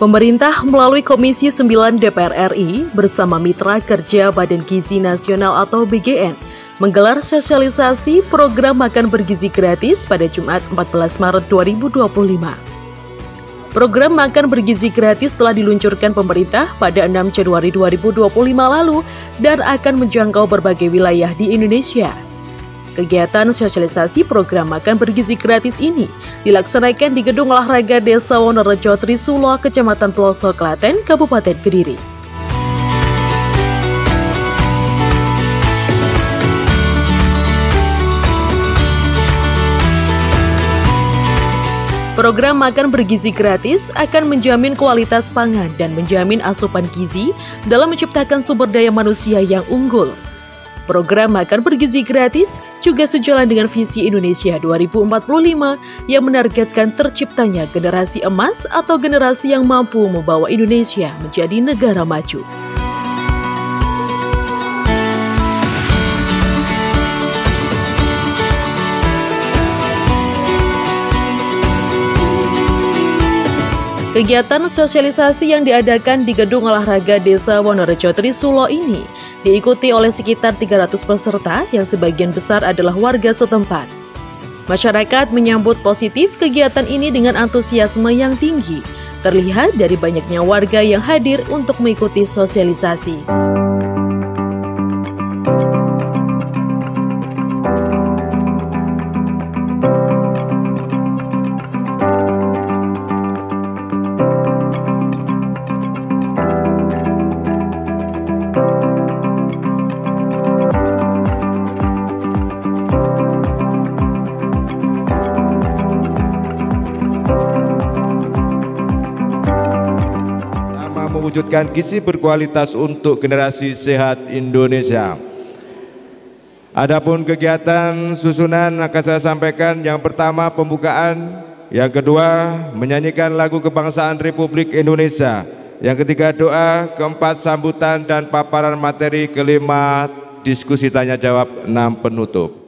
Pemerintah melalui Komisi 9 DPR RI bersama Mitra Kerja Badan Gizi Nasional atau BGN menggelar sosialisasi program makan bergizi gratis pada Jumat 14 Maret 2025. Program makan bergizi gratis telah diluncurkan pemerintah pada 6 Januari 2025 lalu dan akan menjangkau berbagai wilayah di Indonesia. Kegiatan sosialisasi program makan bergizi gratis ini dilaksanakan di Gedung Olahraga Desa Wonorejo Trisulo, Kecamatan Pelosok, Klaten, Kabupaten Kediri. Program makan bergizi gratis akan menjamin kualitas pangan dan menjamin asupan gizi dalam menciptakan sumber daya manusia yang unggul. Program makan bergizi gratis juga sejalan dengan visi Indonesia 2045 yang menargetkan terciptanya generasi emas atau generasi yang mampu membawa Indonesia menjadi negara maju. Kegiatan sosialisasi yang diadakan di Gedung Olahraga Desa Wonorejo Trisulo ini diikuti oleh sekitar 300 peserta yang sebagian besar adalah warga setempat. Masyarakat menyambut positif kegiatan ini dengan antusiasme yang tinggi, terlihat dari banyaknya warga yang hadir untuk mengikuti sosialisasi. Mewujudkan gizi berkualitas untuk generasi sehat Indonesia. Adapun kegiatan susunan akan saya sampaikan. Yang pertama pembukaan, yang kedua menyanyikan lagu kebangsaan Republik Indonesia, yang ketiga doa, keempat sambutan dan paparan materi, kelima diskusi tanya jawab, 6 penutup.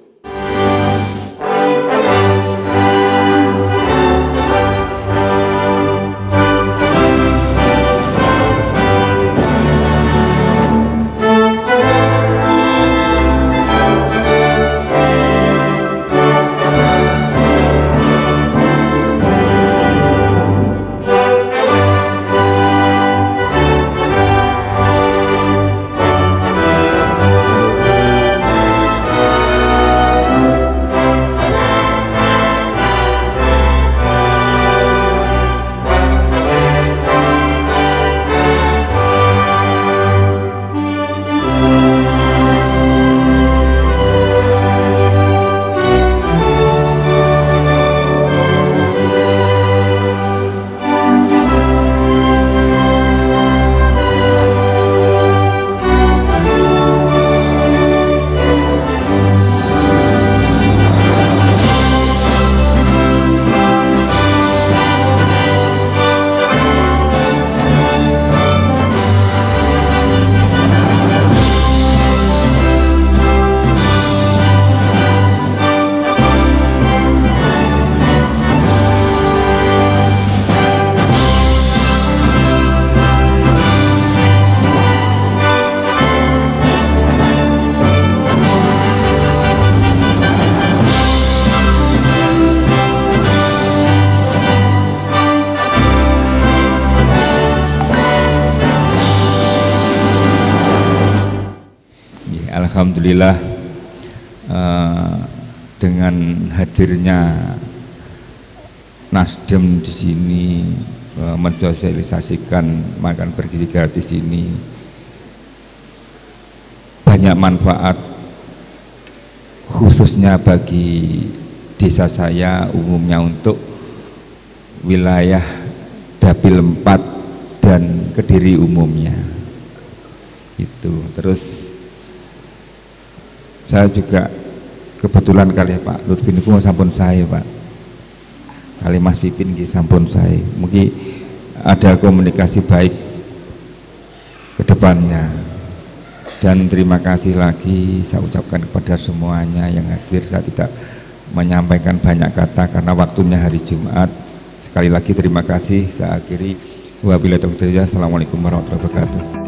Alhamdulillah dengan hadirnya Nasdem di sini mensosialisasikan makan bergizi gratis ini, banyak manfaat khususnya bagi desa saya, umumnya untuk wilayah Dapil 4 dan Kediri umumnya. Itu terus saya juga kebetulan kali Pak Lutfi niku sampun saya Pak, kali Mas Pipin nggih sampun saya, mungkin ada komunikasi baik ke depannya. Dan terima kasih lagi saya ucapkan kepada semuanya yang hadir. Saya tidak menyampaikan banyak kata karena waktunya hari Jumat. Sekali lagi terima kasih. Saya akhiri. Wabillahi taufiq. Assalamualaikum warahmatullahi wabarakatuh.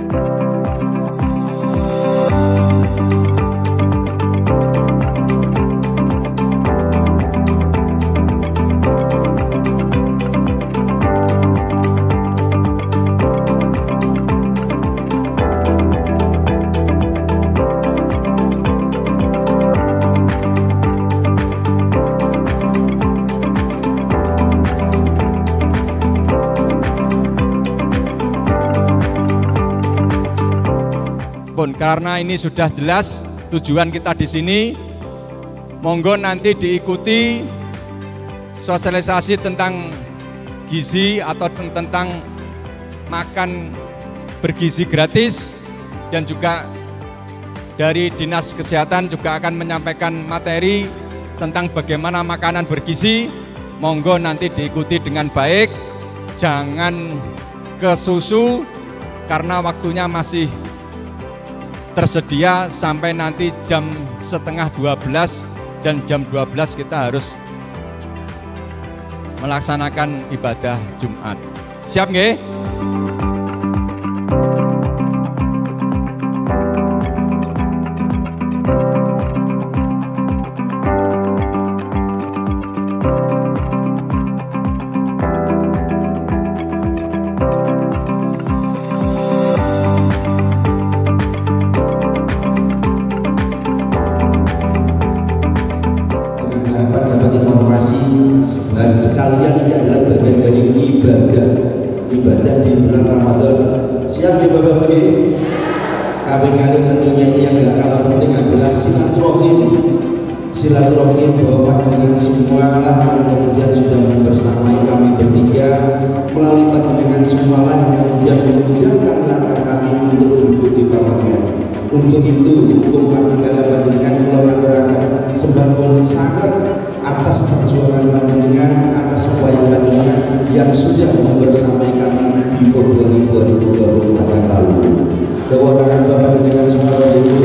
Karena ini sudah jelas tujuan kita di sini, monggo nanti diikuti sosialisasi tentang gizi atau tentang makan bergizi gratis, dan juga dari Dinas Kesehatan juga akan menyampaikan materi tentang bagaimana makanan bergizi. Monggo nanti diikuti dengan baik, jangan ke susu karena waktunya masih tersedia sampai nanti jam 11:30, dan jam 12 kita harus melaksanakan ibadah Jumat. Siap nggih? Dan sekalian ini adalah bagian dari ibadah di bulan Ramadan. Siap ya Bapak Ibu? Kali tentunya ini yang gak kalah penting adalah silaturahim. Silaturahim bahwa panjenengan semua lah yang kemudian sudah membersamai kami bertiga, melalui panjenengan semua lah yang kemudian memudahkan langkah kami untuk duduk di parlemen. Untuk itu hukum panjenengan kula maturaken sembah nuwun sangat atas perjuangan panjenengan, atas upaya panjenengan yang sudah membersamai kami di Februari 2024 yang lalu. Tepuk tangan Bapak dengan semua Bapak Ibu.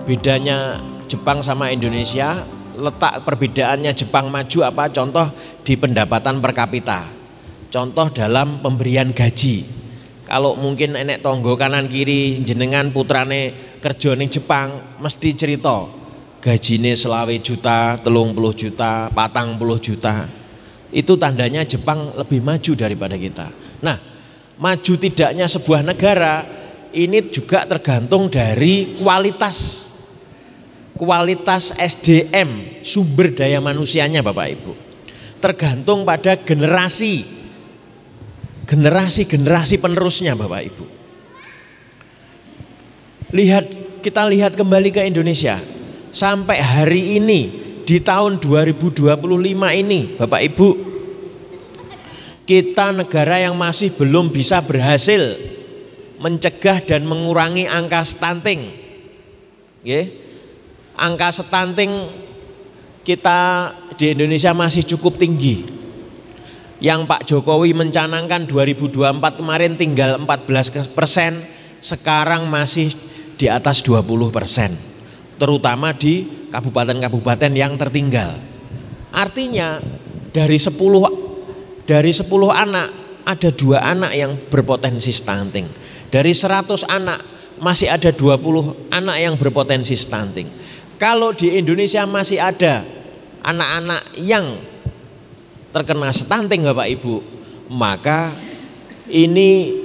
Bedanya Jepang sama Indonesia, letak perbedaannya Jepang maju apa? Contoh di pendapatan per kapita, contoh dalam pemberian gaji. Kalau mungkin enek tonggo kanan kiri jenengan putrane kerja ning Jepang mesti cerita gajine 20 juta, 30 juta, 40 juta. Itu tandanya Jepang lebih maju daripada kita. Nah, maju tidaknya sebuah negara ini juga tergantung dari kualitas SDM, sumber daya manusianya Bapak Ibu. Tergantung pada generasi penerusnya Bapak Ibu. Kita lihat kembali ke Indonesia. Sampai hari ini di tahun 2025 ini Bapak Ibu, kita negara yang masih belum bisa berhasil mencegah dan mengurangi angka stunting. Angka stunting kita di Indonesia masih cukup tinggi. Yang Pak Jokowi mencanangkan 2024 kemarin tinggal 14%, sekarang masih di atas 20%, terutama di kabupaten-kabupaten yang tertinggal. Artinya dari 10 anak ada 2 anak yang berpotensi stunting. Dari 100 anak masih ada 20 anak yang berpotensi stunting. Kalau di Indonesia masih ada anak-anak yang terkena stunting Bapak Ibu, maka ini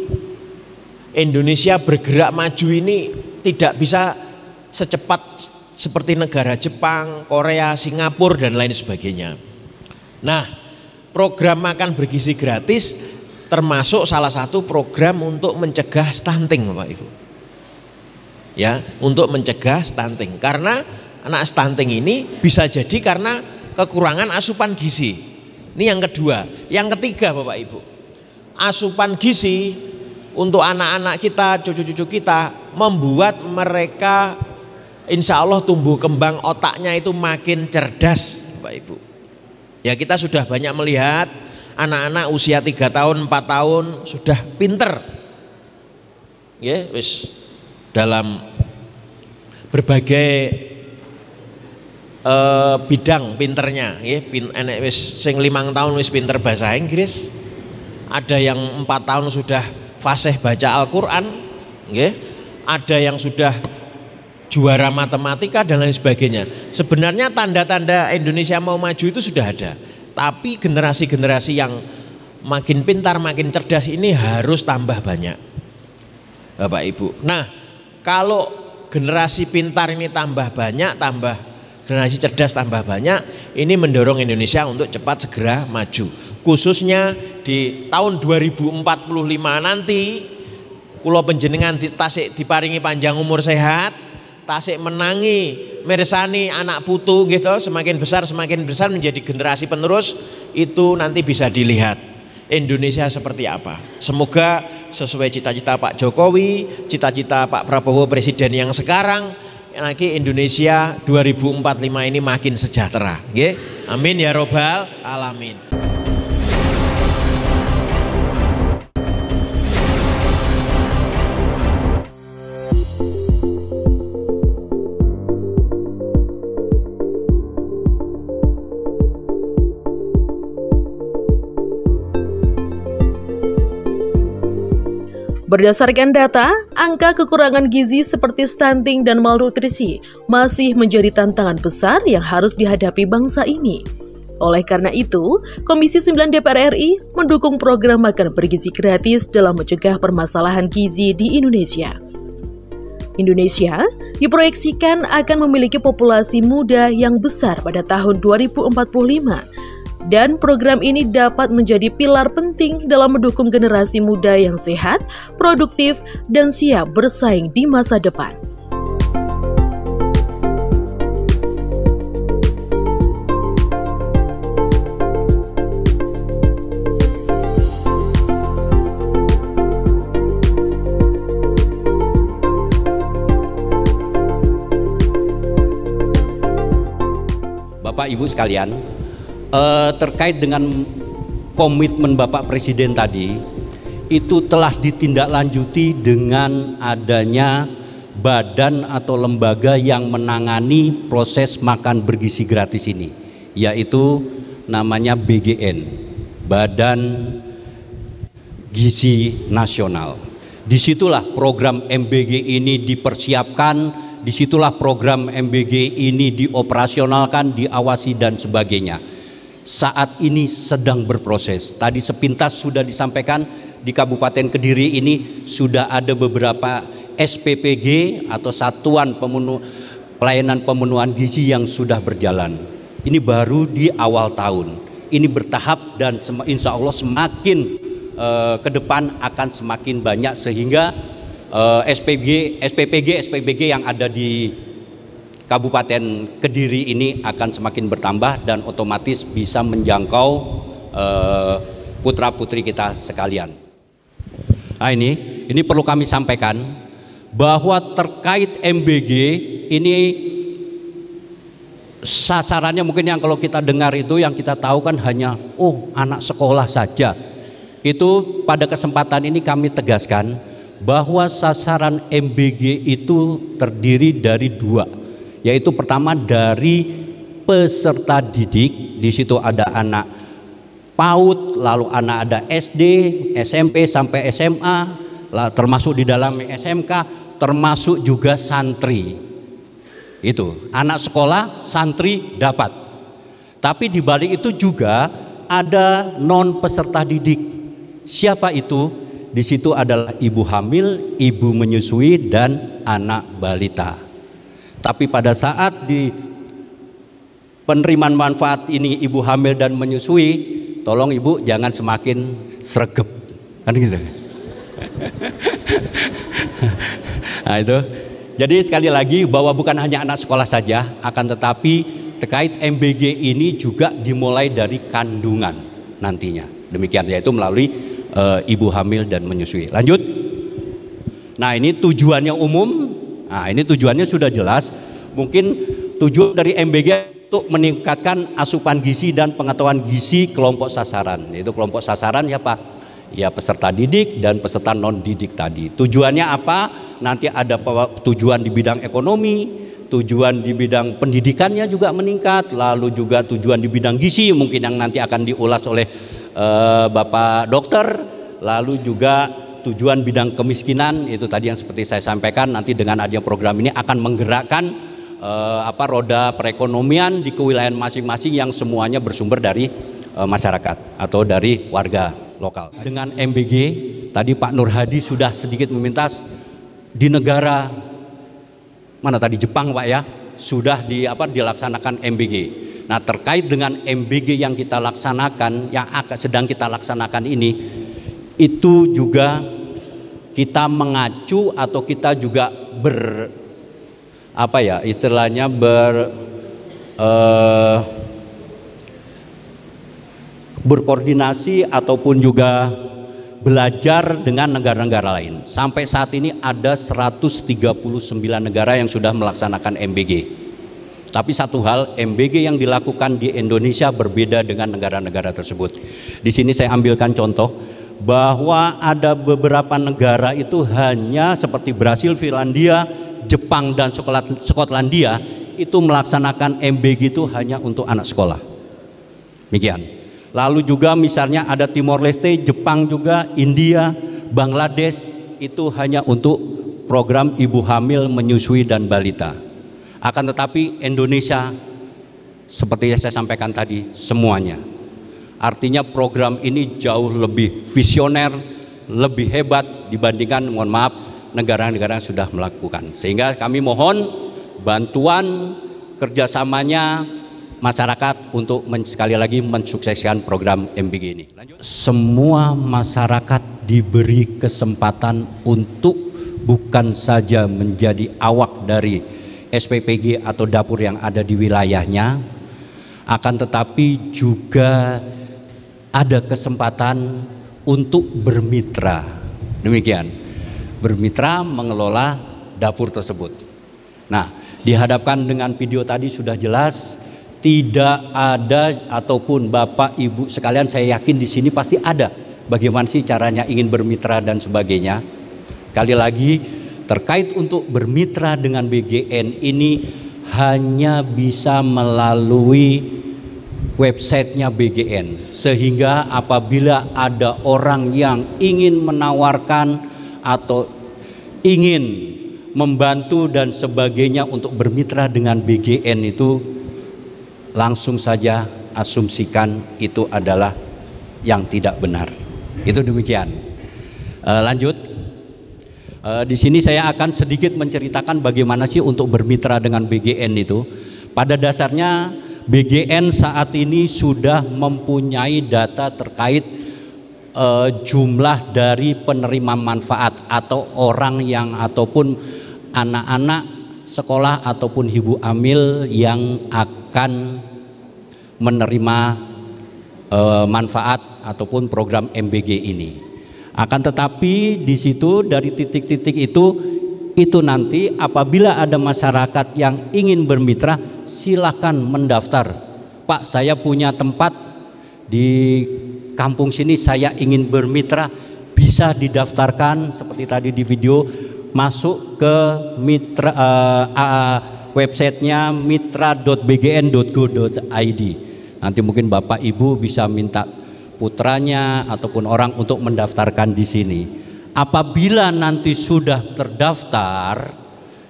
Indonesia bergerak maju ini tidak bisa secepat seperti negara Jepang, Korea, Singapura dan lain sebagainya. Nah, program makan bergizi gratis termasuk salah satu program untuk mencegah stunting Bapak Ibu. Ya, untuk mencegah stunting, karena anak stunting ini bisa jadi karena kekurangan asupan gizi. Ini yang kedua. Yang ketiga Bapak Ibu, asupan gizi untuk anak-anak kita, cucu-cucu kita, membuat mereka insya Allah tumbuh kembang otaknya itu makin cerdas, Bapak Ibu. Ya kita sudah banyak melihat anak-anak usia 3 tahun, 4 tahun sudah pinter. Ya, wis dalam berbagai bidang pinternya, ya. Enek wis sing 5 tahun wis pinter bahasa Inggris. Ada yang 4 tahun sudah fasih baca Al-Qur'an, ya. Ada yang sudah juara matematika dan lain sebagainya. Sebenarnya tanda-tanda Indonesia mau maju itu sudah ada. Tapi generasi-generasi yang makin pintar, makin cerdas ini harus tambah banyak, Bapak Ibu. Nah, kalau generasi pintar ini tambah banyak, generasi cerdas tambah banyak, ini mendorong Indonesia untuk cepat segera maju. Khususnya di tahun 2045 nanti, kula panjenengan tasik diparingi panjang umur sehat, tasik menangi mirsani anak putu gitu, semakin besar menjadi generasi penerus, itu nanti bisa dilihat Indonesia seperti apa. Semoga sesuai cita-cita Pak Jokowi, cita-cita Pak Prabowo Presiden yang sekarang, nanti Indonesia 2045 ini makin sejahtera. Amin ya robbal alamin. Berdasarkan data, angka kekurangan gizi seperti stunting dan malnutrisi masih menjadi tantangan besar yang harus dihadapi bangsa ini. Oleh karena itu, Komisi 9 DPR RI mendukung program makan bergizi gratis dalam mencegah permasalahan gizi di Indonesia. Indonesia diproyeksikan akan memiliki populasi muda yang besar pada tahun 2045. Dan program ini dapat menjadi pilar penting dalam mendukung generasi muda yang sehat, produktif, dan siap bersaing di masa depan. Bapak Ibu sekalian, terkait dengan komitmen Bapak Presiden tadi, itu telah ditindaklanjuti dengan adanya badan atau lembaga yang menangani proses makan bergizi gratis ini, yaitu namanya BGN, Badan Gizi Nasional. Disitulah program MBG ini dipersiapkan, disitulah program MBG ini dioperasionalkan, diawasi dan sebagainya. Saat ini sedang berproses. Tadi sepintas sudah disampaikan, di Kabupaten Kediri ini sudah ada beberapa SPPG atau Satuan Pelayanan Pemenuhan Gizi yang sudah berjalan. Ini baru di awal tahun. Ini bertahap dan insya Allah semakin ke depan akan semakin banyak, sehingga SPPG yang ada di Kabupaten Kediri ini akan semakin bertambah dan otomatis bisa menjangkau putra-putri kita sekalian. Nah, ini perlu kami sampaikan bahwa terkait MBG ini sasarannya mungkin yang kalau kita dengar itu yang kita tahu kan hanya anak sekolah saja. Itu pada kesempatan ini kami tegaskan bahwa sasaran MBG itu terdiri dari 2. Yaitu pertama dari peserta didik, di situ ada anak PAUD, lalu anak ada SD, SMP sampai SMA, termasuk di dalam SMK, termasuk juga santri. Itu anak sekolah, santri dapat. Tapi di balik itu juga ada non peserta didik. Siapa itu? Di situ adalah ibu hamil, ibu menyusui dan anak balita. Tapi pada saat di penerimaan manfaat ini ibu hamil dan menyusui, tolong ibu jangan semakin sregep, kan gitu. Nah itu, jadi sekali lagi bahwa bukan hanya anak sekolah saja, akan tetapi terkait MBG ini juga dimulai dari kandungan nantinya. Demikian, yaitu melalui ibu hamil dan menyusui. Lanjut. Nah ini tujuannya umum. Nah ini tujuannya sudah jelas Mungkin tujuan dari MBG untuk meningkatkan asupan gizi dan pengetahuan gizi kelompok sasaran. Yaitu kelompok sasaran ya Pak, ya peserta didik dan peserta non didik tadi. Tujuannya apa? Nanti ada tujuan di bidang ekonomi, tujuan di bidang pendidikannya juga meningkat, lalu juga tujuan di bidang gizi mungkin yang nanti akan diulas oleh Bapak Dokter, lalu juga tujuan bidang kemiskinan itu tadi yang seperti saya sampaikan, nanti dengan adanya program ini akan menggerakkan roda perekonomian di kewilayahan masing-masing yang semuanya bersumber dari masyarakat atau dari warga lokal. Dengan MBG tadi Pak Nur Hadi sudah sedikit memintas di negara mana tadi Jepang Pak ya sudah dilaksanakan MBG. Nah terkait dengan MBG yang kita laksanakan yang sedang kita laksanakan ini itu juga kita mengacu atau kita juga berkoordinasi ataupun juga belajar dengan negara-negara lain. Sampai saat ini ada 139 negara yang sudah melaksanakan MBG. Tapi satu hal, MBG yang dilakukan di Indonesia berbeda dengan negara-negara tersebut. Di sini saya ambilkan contoh bahwa ada beberapa negara itu hanya seperti Brasil, Finlandia, Jepang dan Skotlandia itu melaksanakan MBG itu hanya untuk anak sekolah. Demikian. Lalu juga misalnya ada Timor Leste, Jepang juga, India, Bangladesh itu hanya untuk program ibu hamil, menyusui dan balita. Akan tetapi Indonesia seperti yang saya sampaikan tadi semuanya. Artinya program ini jauh lebih visioner, lebih hebat dibandingkan mohon maaf negara-negara yang sudah melakukan. Sehingga kami mohon bantuan kerjasamanya masyarakat untuk sekali lagi mensukseskan program MBG ini. Semua masyarakat diberi kesempatan untuk bukan saja menjadi awak dari SPPG atau dapur yang ada di wilayahnya, akan tetapi juga ada kesempatan untuk bermitra. Demikian, bermitra mengelola dapur tersebut. Nah, dihadapkan dengan video tadi sudah jelas, tidak ada ataupun Bapak Ibu sekalian, saya yakin di sini pasti ada bagaimana sih caranya ingin bermitra dan sebagainya. Sekali lagi terkait untuk bermitra dengan BGN ini hanya bisa melalui websitenya BGN, sehingga apabila ada orang yang ingin menawarkan atau ingin membantu dan sebagainya untuk bermitra dengan BGN itu langsung saja asumsikan itu adalah yang tidak benar. Itu demikian. Lanjut. Di sini saya akan sedikit menceritakan bagaimana sih untuk bermitra dengan BGN itu. Pada dasarnya BGN saat ini sudah mempunyai data terkait jumlah dari penerima manfaat atau orang yang ataupun anak-anak sekolah ataupun ibu hamil yang akan menerima manfaat ataupun program MBG ini. Akan tetapi di situ dari titik-titik itu nanti apabila ada masyarakat yang ingin bermitra, silakan mendaftar. Pak, saya punya tempat di kampung sini, saya ingin bermitra, bisa didaftarkan seperti tadi di video, masuk ke mitra websitenya mitra.bgn.go.id. Nanti mungkin Bapak Ibu bisa minta putranya ataupun orang untuk mendaftarkan di sini. Apabila nanti sudah terdaftar,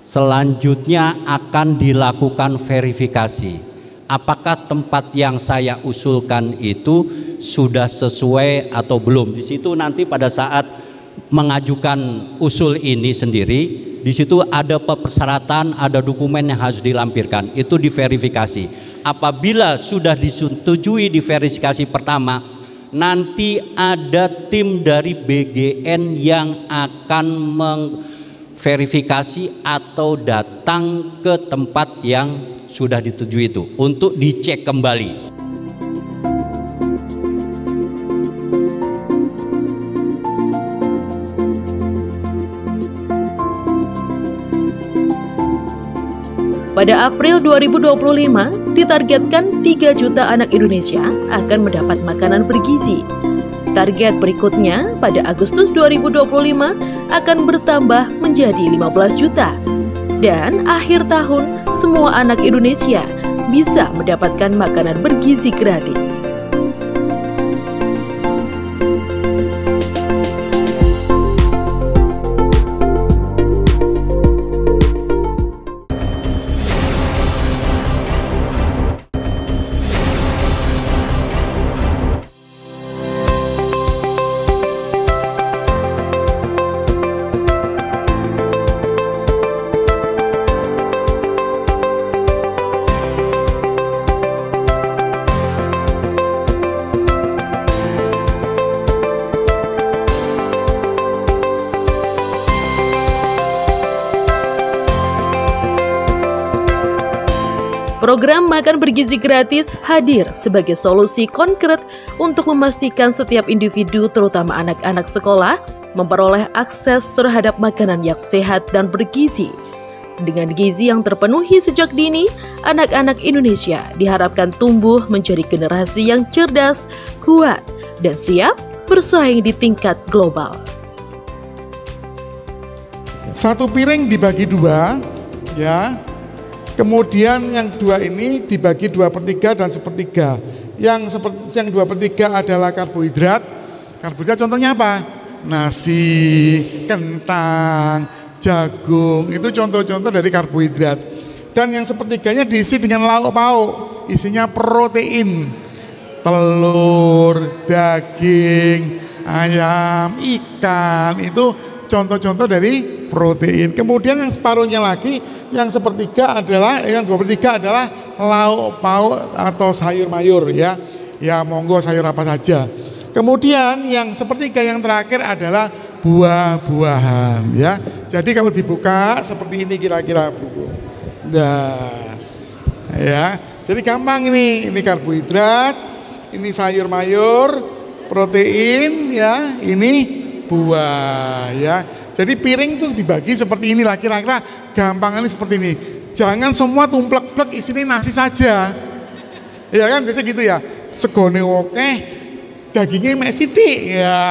selanjutnya akan dilakukan verifikasi. Apakah tempat yang saya usulkan itu sudah sesuai atau belum? Di situ nanti pada saat mengajukan usul ini sendiri, di situ ada persyaratan, ada dokumen yang harus dilampirkan. Itu diverifikasi. Apabila sudah disetujui di verifikasi pertama, nanti ada tim dari BGN yang akan mengverifikasi atau datang ke tempat yang sudah disetujui itu untuk dicek kembali. Pada April 2025, ditargetkan 3 juta anak Indonesia akan mendapat makanan bergizi. Target berikutnya pada Agustus 2025 akan bertambah menjadi 15 juta. Dan akhir tahun, semua anak Indonesia bisa mendapatkan makanan bergizi gratis. Program Makan Bergizi Gratis hadir sebagai solusi konkret untuk memastikan setiap individu, terutama anak-anak sekolah, memperoleh akses terhadap makanan yang sehat dan bergizi. Dengan gizi yang terpenuhi sejak dini, anak-anak Indonesia diharapkan tumbuh menjadi generasi yang cerdas, kuat, dan siap bersaing di tingkat global. Satu piring dibagi 2, ya. Kemudian yang 2 ini dibagi 2/3 dan 1/3. Yang 2/3 adalah karbohidrat. Karbohidrat contohnya apa? Nasi, kentang, jagung, itu contoh-contoh dari karbohidrat. Dan yang 1/3-nya diisi dengan lauk pauk, isinya protein, telur, daging, ayam, ikan, itu contoh-contoh dari protein. Kemudian yang separuhnya lagi, yang 1/3 adalah, yang 2/3 adalah lauk pauk atau sayur mayur, ya. Ya monggo sayur apa saja. Kemudian yang 1/3 yang terakhir adalah buah-buahan, ya. Jadi kalau dibuka seperti ini kira-kira, Bu. Nah, ya. Jadi gampang ini karbohidrat, ini sayur mayur, protein, ya, ini buah, ya. Jadi piring tuh dibagi seperti inilah, kira-kira gampangannya seperti ini. Jangan semua tumplek-plek isinya nasi saja. Ya kan biasa gitu ya. Segone oke, dagingnya mek sithik. Ya,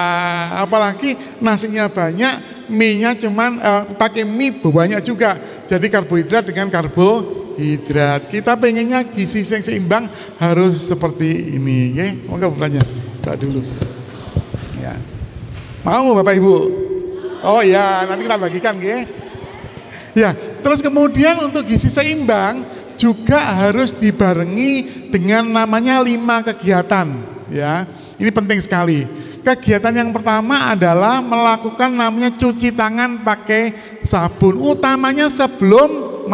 apalagi nasinya banyak, mie-nya cuman pakai mie banyak juga. Jadi karbohidrat dengan karbohidrat. Kita pengennya gizi yang seimbang harus seperti ini, ya. Monggo bertanya. Pak dulu. Ya. Mau Bapak Ibu? Oh ya, nanti kita bagikan, ya. Ya, terus kemudian untuk gizi seimbang juga harus dibarengi dengan namanya 5 kegiatan, ya. Ini penting sekali. Kegiatan yang pertama adalah melakukan namanya cuci tangan pakai sabun, utamanya sebelum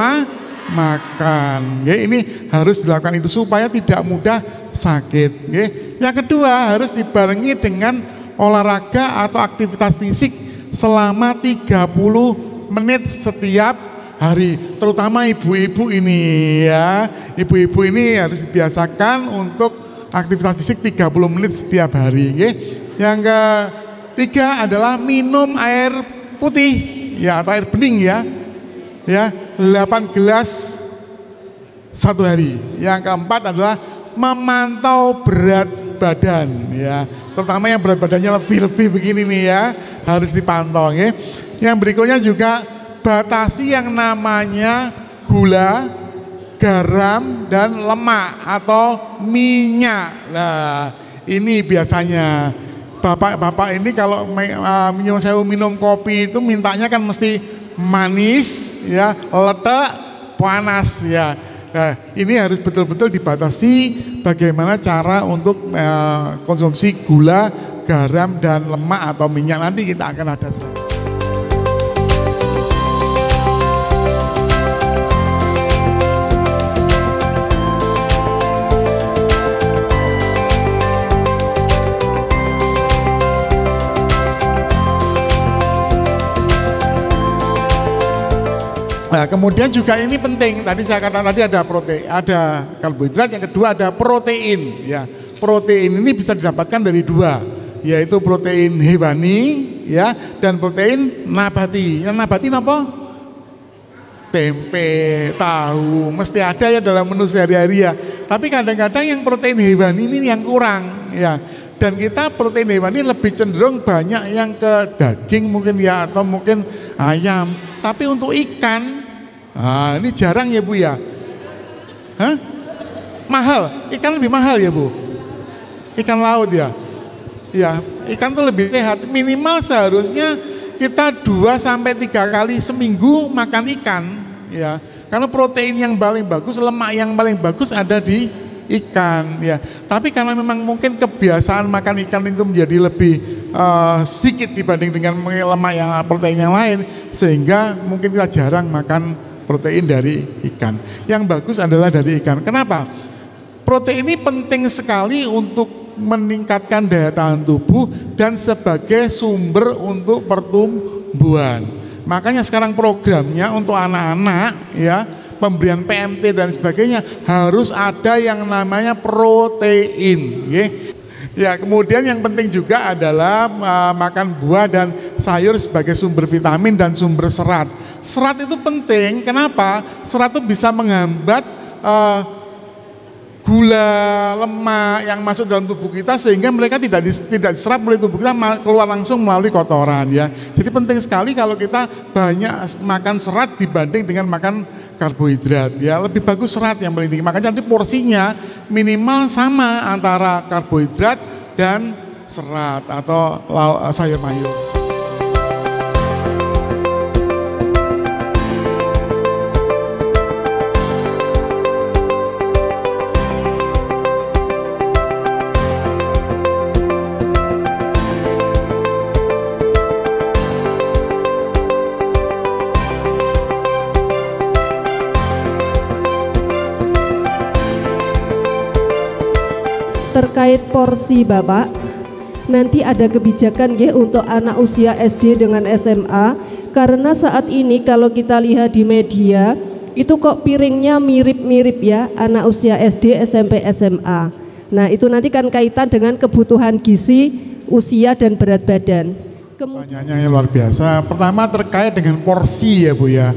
makan. Ya, ini harus dilakukan itu supaya tidak mudah sakit. Ya. Yang kedua harus dibarengi dengan olahraga atau aktivitas fisik selama 30 menit setiap hari, terutama ibu-ibu ini, ya. Ibu-ibu ini harus dibiasakan untuk aktivitas fisik 30 menit setiap hari, ya. Yang ketiga adalah minum air putih, ya, atau air bening, ya. Ya, 8 gelas satu hari. Yang keempat adalah memantau berat badan, ya. Terutama yang berat badannya lebih begini nih, ya, harus dipantau, ya. Yang berikutnya juga batasi yang namanya gula, garam, dan lemak atau minyak. Nah, ini biasanya bapak-bapak ini kalau minum kopi itu mintanya kan mesti manis, ya, letak, panas, ya. Nah, ini harus betul-betul dibatasi bagaimana cara untuk konsumsi gula, garam, dan lemak atau minyak. Nanti kita akan ada. Nah, kemudian juga ini penting, tadi saya katakan tadi ada protein, ada karbohidrat, yang kedua ada protein, ya. Protein ini bisa didapatkan dari 2, yaitu protein hewani, ya, dan protein nabati. Yang nabati apa? tempe, tahu, mesti ada ya dalam menu sehari-hari ya. Tapi kadang-kadang yang protein hewani ini yang kurang ya. Dan kita protein hewani lebih cenderung banyak yang ke daging mungkin ya, atau mungkin ayam. Tapi untuk ikan, ini jarang ya Bu ya. Hah? Mahal, ikan lebih mahal ya Bu. Ikan laut ya. Ya, ikan tuh lebih sehat. Minimal seharusnya kita 2-3 kali seminggu makan ikan ya. Karena protein yang paling bagus, lemak yang paling bagus ada di ikan ya. Tapi karena memang mungkin kebiasaan makan ikan itu menjadi lebih sedikit dibanding dengan lemak yang protein yang lain, sehingga mungkin kita jarang makan protein dari ikan. Yang bagus adalah dari ikan. Kenapa? Protein ini penting sekali untuk meningkatkan daya tahan tubuh dan sebagai sumber untuk pertumbuhan. Makanya sekarang programnya untuk anak-anak ya, pemberian PMT dan sebagainya harus ada yang namanya protein ya. Ya, kemudian yang penting juga adalah makan buah dan sayur sebagai sumber vitamin dan sumber serat. Serat itu penting, kenapa? Serat itu bisa menghambat gula, lemak yang masuk dalam tubuh kita, sehingga mereka tidak diserap oleh tubuh kita, keluar langsung melalui kotoran ya. Jadi penting sekali kalau kita banyak makan serat dibanding dengan makan karbohidrat ya. Lebih bagus serat yang paling tinggi. Makanya nanti porsinya minimal sama antara karbohidrat dan serat atau sayur mayur. Terkait porsi Bapak, nanti ada kebijakan ya untuk anak usia SD dengan SMA, karena saat ini kalau kita lihat di media itu kok piringnya mirip-mirip ya, anak usia SD, SMP, SMA. Nah itu nanti kan kaitan dengan kebutuhan gizi, usia dan berat badan. Pertanyaannya yang luar biasa. Pertama terkait dengan porsi ya Bu ya.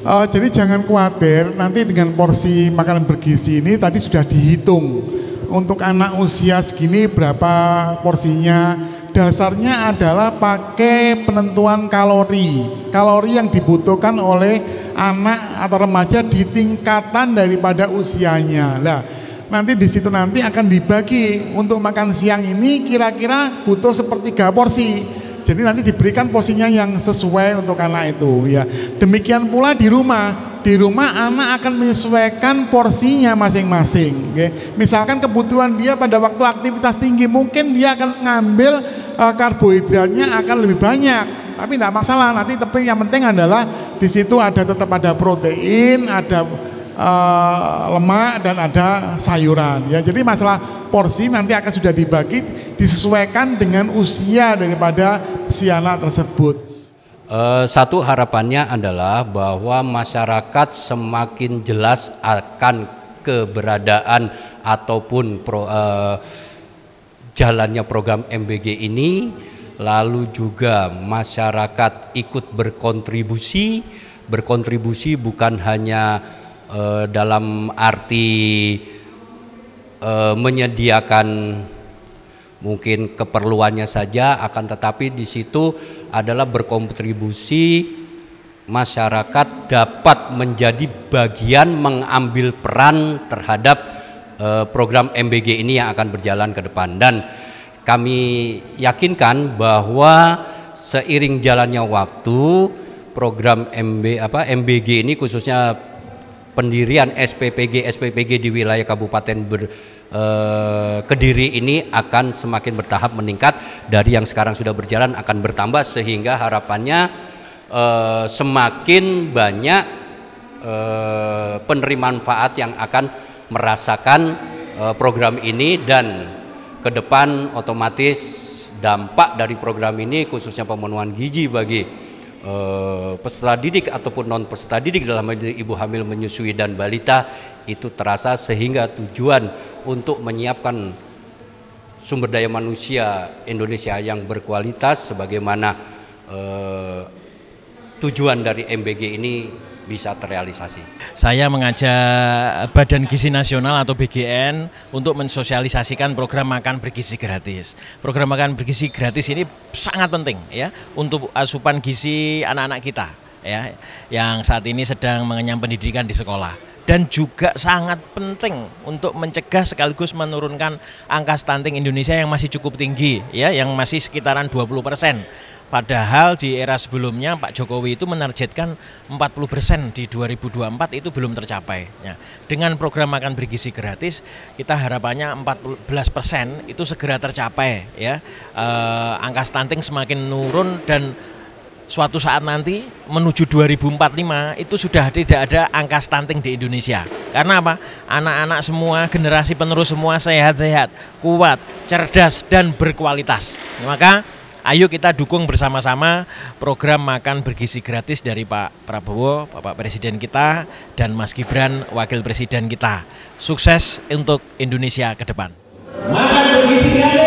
Jadi jangan khawatir, nanti dengan porsi makanan bergizi ini tadi sudah dihitung. Untuk anak usia segini berapa porsinya. Dasarnya adalah pakai penentuan kalori. Kalori yang dibutuhkan oleh anak atau remaja di tingkatan daripada usianya. Nah, nanti di situ nanti akan dibagi. Untuk makan siang ini kira-kira butuh 1/3 porsi. Jadi nanti diberikan porsinya yang sesuai untuk anak itu ya. Demikian pula di rumah. Di rumah anak akan menyesuaikan porsinya masing-masing. Misalkan kebutuhan dia pada waktu aktivitas tinggi, mungkin dia akan ngambil karbohidratnya akan lebih banyak, tapi tidak masalah. Nanti tapi yang penting adalah di situ tetap ada protein, ada lemak dan ada sayuran. Ya, jadi masalah porsi nanti akan sudah dibagi disesuaikan dengan usia daripada si anak tersebut. Satu harapannya adalah bahwa masyarakat semakin jelas akan keberadaan ataupun jalannya program MBG ini, lalu juga masyarakat ikut berkontribusi bukan hanya dalam arti menyediakan mungkin keperluannya saja, akan tetapi di situ adalah berkontribusi, masyarakat dapat menjadi bagian mengambil peran terhadap program MBG ini yang akan berjalan ke depan. Dan kami yakinkan bahwa seiring jalannya waktu, program MBG ini khususnya pendirian SPPG di wilayah Kabupaten Kediri ini akan semakin bertahap meningkat. Dari yang sekarang sudah berjalan akan bertambah, sehingga harapannya semakin banyak penerima manfaat yang akan merasakan program ini, dan ke depan otomatis dampak dari program ini khususnya pemenuhan gizi bagi peserta didik ataupun non peserta didik dalam ibu hamil, menyusui dan balita itu terasa, sehingga tujuan untuk menyiapkan sumber daya manusia Indonesia yang berkualitas sebagaimana tujuan dari MBG ini bisa terrealisasi. Saya mengajak Badan Gizi Nasional atau BGN untuk mensosialisasikan program makan bergizi gratis. Program makan bergizi gratis ini sangat penting ya untuk asupan gizi anak-anak kita ya yang saat ini sedang mengenyam pendidikan di sekolah, dan juga sangat penting untuk mencegah sekaligus menurunkan angka stunting Indonesia yang masih cukup tinggi ya, yang masih sekitaran 20%. Padahal di era sebelumnya Pak Jokowi itu menargetkan 40% di 2024 itu belum tercapai. Ya. Dengan program makan bergizi gratis, kita harapannya 14% itu segera tercapai. Ya. Angka stunting semakin menurun dan suatu saat nanti menuju 2045 itu sudah tidak ada angka stunting di Indonesia. Karena apa? Anak-anak semua, generasi penerus semua sehat-sehat, kuat, cerdas, dan berkualitas. Maka ayo kita dukung bersama-sama program makan bergizi gratis dari Pak Prabowo, Bapak Presiden kita, dan Mas Gibran, Wakil Presiden kita. Sukses untuk Indonesia ke depan. Makan bergizi gratis.